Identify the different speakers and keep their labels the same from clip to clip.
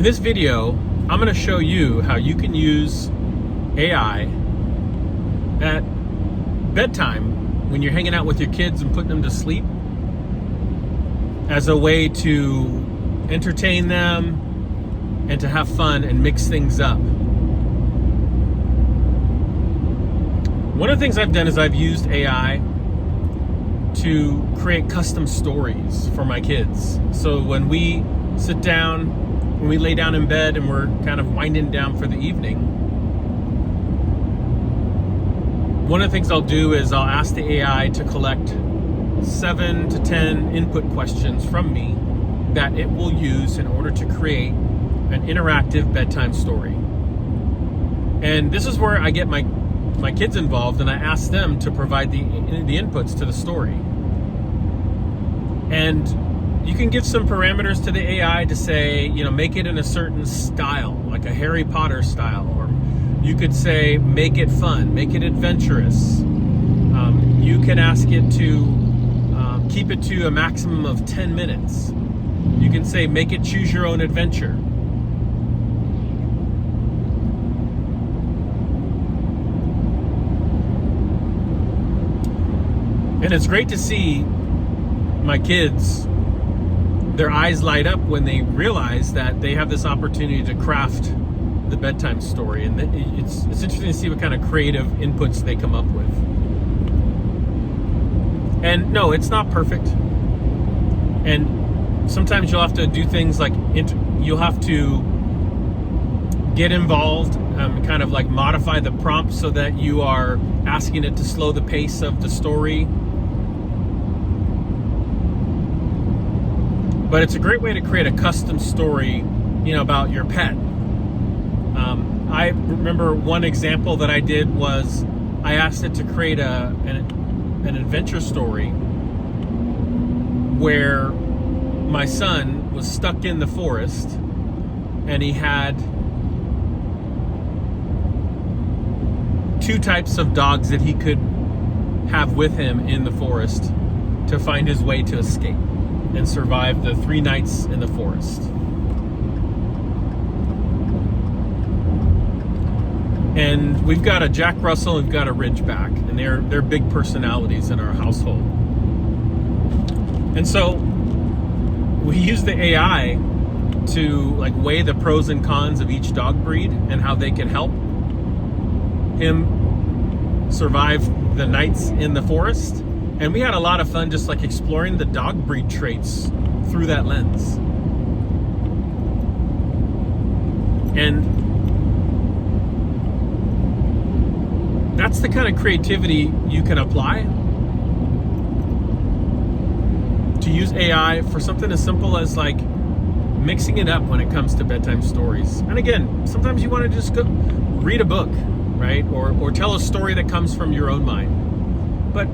Speaker 1: In this video, I'm going to show you how you can use AI at bedtime when you're hanging out with your kids and putting them to sleep as a way to entertain them and to have fun and mix things up. One of the things I've done is I've used AI to create custom stories for my kids. So when we sit down, when we lay down in bed and we're kind of winding down for the evening, one of the things I'll do is I'll ask the AI to collect 7 to 10 input questions from me that it will use in order to create an interactive bedtime story. And this is where I get my kids involved, and I ask them to provide the inputs to the story. And you can give some parameters to the AI to say, make it in a certain style, like a Harry Potter style, or you could say, make it fun, make it adventurous. You can ask it to keep it to a maximum of 10 minutes. You can say, make it choose your own adventure. And it's great to see my kids, their eyes light up when they realize that they have this opportunity to craft the bedtime story. And it's interesting to see what kind of creative inputs they come up with. And no, it's not perfect. And sometimes you'll have to do things like you'll have to get involved, kind of like modify the prompt so that you are asking it to slow the pace of the story. But it's a great way to create a custom story, about your pet. I remember one example that I did was I asked it to create an adventure story where my son was stuck in the forest and he had 2 types of dogs that he could have with him in the forest to find his way to escape and survive the 3 nights in the forest. And we've got a Jack Russell and we've got a Ridgeback, and they're big personalities in our household. And so we use the AI to weigh the pros and cons of each dog breed and how they can help him survive the nights in the forest. And we had a lot of fun just exploring the dog breed traits through that lens. And that's the kind of creativity you can apply to use AI for something as simple as mixing it up when it comes to bedtime stories. And again, sometimes you want to just go read a book, right? Or tell a story that comes from your own mind. But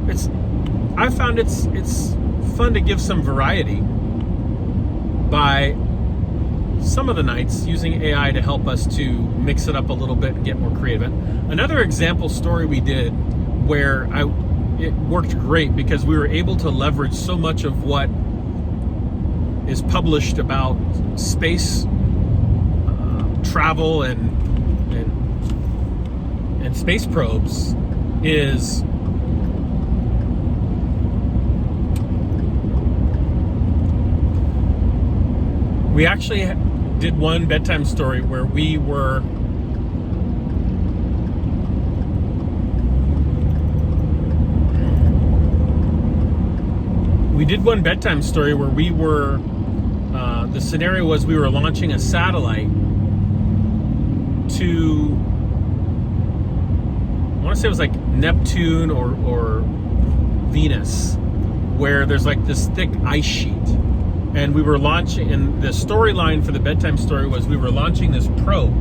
Speaker 1: I found it's fun to give some variety by some of the nights using AI to help us to mix it up a little bit and get more creative. Another example story we did where it worked great because we were able to leverage so much of what is published about space travel and space probes is we actually did one bedtime story where we were the scenario was we were launching a satellite to, I want to say it was Neptune or Venus, where there's this thick ice sheet. And we were launching, and the storyline for the bedtime story was we were launching this probe.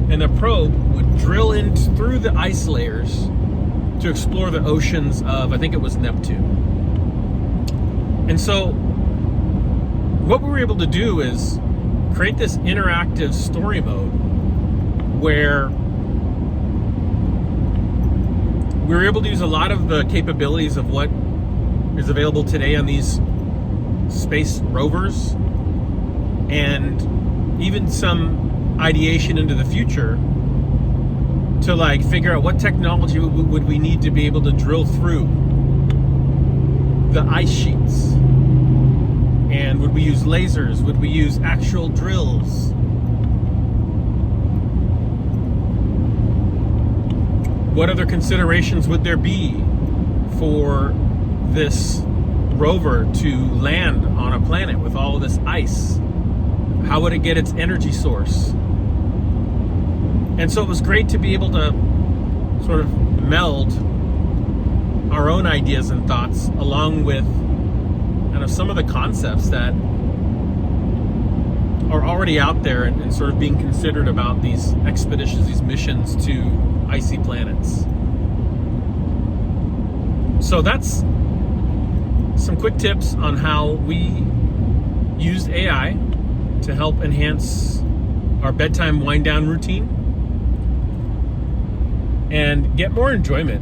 Speaker 1: And the probe would drill in through the ice layers to explore the oceans of, I think it was Neptune. And so what we were able to do is create this interactive story mode where we were able to use a lot of the capabilities of what is available today on these space rovers, and even some ideation into the future to like figure out what technology would we need to be able to drill through the ice sheets. And would we use lasers? Would we use actual drills? What other considerations would there be for this rover to land on a planet with all of this ice? How would it get its energy source? And so it was great to be able to sort of meld our own ideas and thoughts along with kind of some of the concepts that are already out there and sort of being considered about these expeditions, these missions to icy planets. So that's some quick tips on how we use AI to help enhance our bedtime wind down routine and get more enjoyment